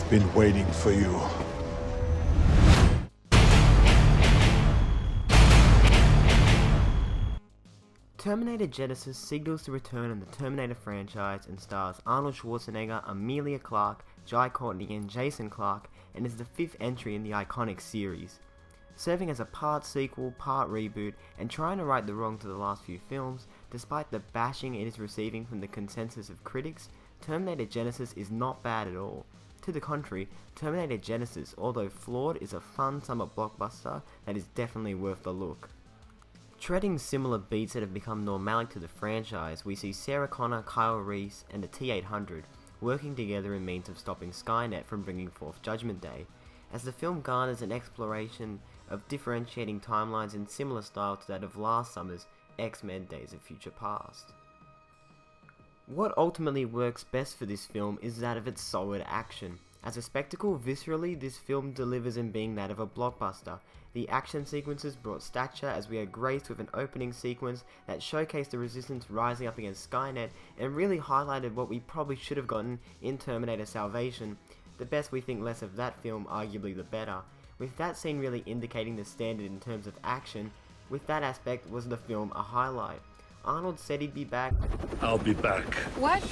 I've been waiting for you. Terminator Genisys signals the return of the Terminator franchise and stars Arnold Schwarzenegger, Emilia Clarke, Jai Courtney and Jason Clarke, and is the fifth entry in the iconic series. Serving as a part sequel, part reboot, and trying to right the wrong to the last few films, despite the bashing it is receiving from the consensus of critics, Terminator Genisys is not bad at all. To the contrary, Terminator Genisys, although flawed, is a fun summer blockbuster that is definitely worth the look. Treading similar beats that have become normalic to the franchise, we see Sarah Connor, Kyle Reese, and the T-800 working together in means of stopping Skynet from bringing forth Judgment Day, as the film garners an exploration of differentiating timelines in similar style to that of last summer's X-Men Days of Future Past. What ultimately works best for this film is that of its solid action. As a spectacle, viscerally, this film delivers in being that of a blockbuster. The action sequences brought stature as we are graced with an opening sequence that showcased the Resistance rising up against Skynet and really highlighted what we probably should have gotten in Terminator Salvation. The best we think less of that film, arguably the better. With that scene really indicating the standard in terms of action, with that aspect was the film a highlight. Arnold said he'd be back. I'll be back. What?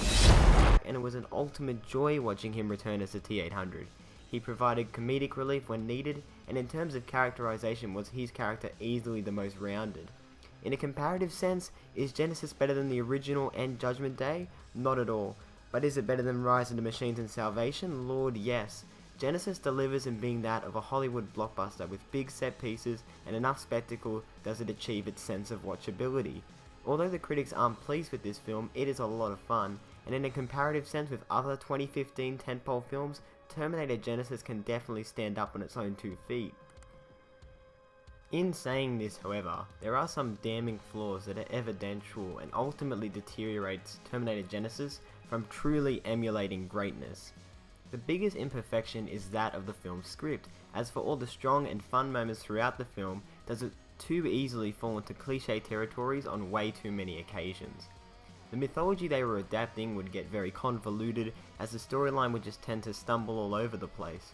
And it was an ultimate joy watching him return as the T-800. He provided comedic relief when needed, and in terms of characterization was his character easily the most rounded. In a comparative sense, is Genisys better than the original and Judgment Day? Not at all. But is it better than Rise of the Machines and Salvation? Lord, yes. Genisys delivers in being that of a Hollywood blockbuster with big set pieces and enough spectacle does it achieve its sense of watchability. Although the critics aren't pleased with this film, it is a lot of fun, and in a comparative sense with other 2015 tentpole films, Terminator Genisys can definitely stand up on its own 2 feet. In saying this, however, there are some damning flaws that are evidential and ultimately deteriorates Terminator Genisys from truly emulating greatness. The biggest imperfection is that of the film's script, as for all the strong and fun moments throughout the film, does it too easily fall into cliche territories on way too many occasions. The mythology they were adapting would get very convoluted, as the storyline would just tend to stumble all over the place.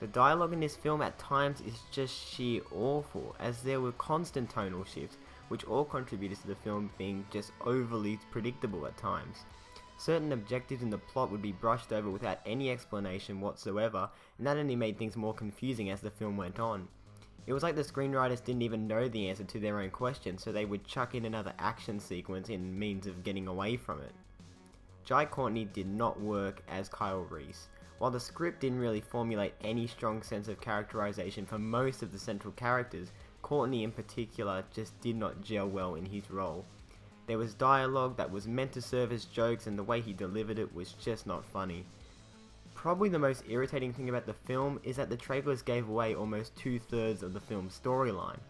The dialogue in this film at times is just sheer awful, as there were constant tonal shifts, which all contributed to the film being just overly predictable at times. Certain objectives in the plot would be brushed over without any explanation whatsoever, and that only made things more confusing as the film went on. It was like the screenwriters didn't even know the answer to their own question, so they would chuck in another action sequence in means of getting away from it. Jai Courtney did not work as Kyle Reese. While the script didn't really formulate any strong sense of characterization for most of the central characters, Courtney in particular just did not gel well in his role. There was dialogue that was meant to serve as jokes and the way he delivered it was just not funny. Probably the most irritating thing about the film is that the trailers gave away almost 2/3 of the film's storyline.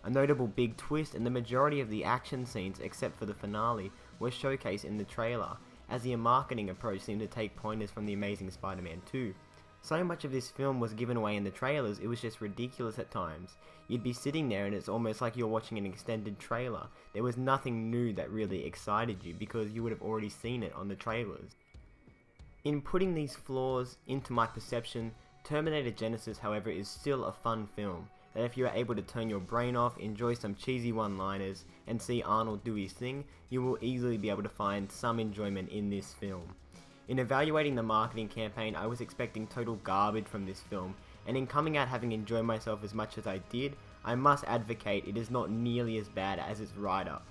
A notable big twist and the majority of the action scenes except for the finale were showcased in the trailer, as the marketing approach seemed to take pointers from The Amazing Spider-Man 2. So much of this film was given away in the trailers, it was just ridiculous at times. You'd be sitting there and it's almost like you're watching an extended trailer. There was nothing new that really excited you because you would have already seen it on the trailers. In putting these flaws into my perception, Terminator Genisys, however, is still a fun film, that if you are able to turn your brain off, enjoy some cheesy one-liners, and see Arnold do his thing, you will easily be able to find some enjoyment in this film. In evaluating the marketing campaign, I was expecting total garbage from this film, and in coming out having enjoyed myself as much as I did, I must advocate it is not nearly as bad as its write-up.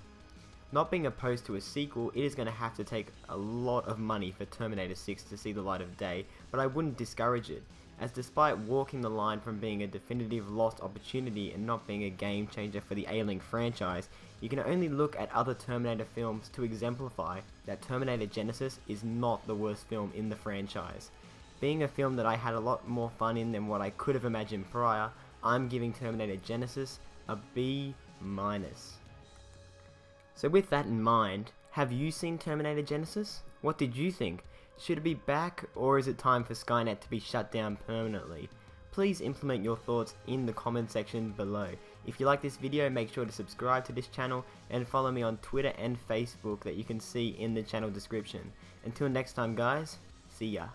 Not being opposed to a sequel, it is going to have to take a lot of money for Terminator 6 to see the light of day, but I wouldn't discourage it, as despite walking the line from being a definitive lost opportunity and not being a game changer for the ailing franchise, you can only look at other Terminator films to exemplify that Terminator Genisys is not the worst film in the franchise. Being a film that I had a lot more fun in than what I could have imagined prior, I'm giving Terminator Genisys a B-. So with that in mind, have you seen Terminator Genisys? What did you think? Should it be back, or is it time for Skynet to be shut down permanently? Please implement your thoughts in the comment section below. If you like this video, make sure to subscribe to this channel and follow me on Twitter and Facebook that you can see in the channel description. Until next time guys, see ya.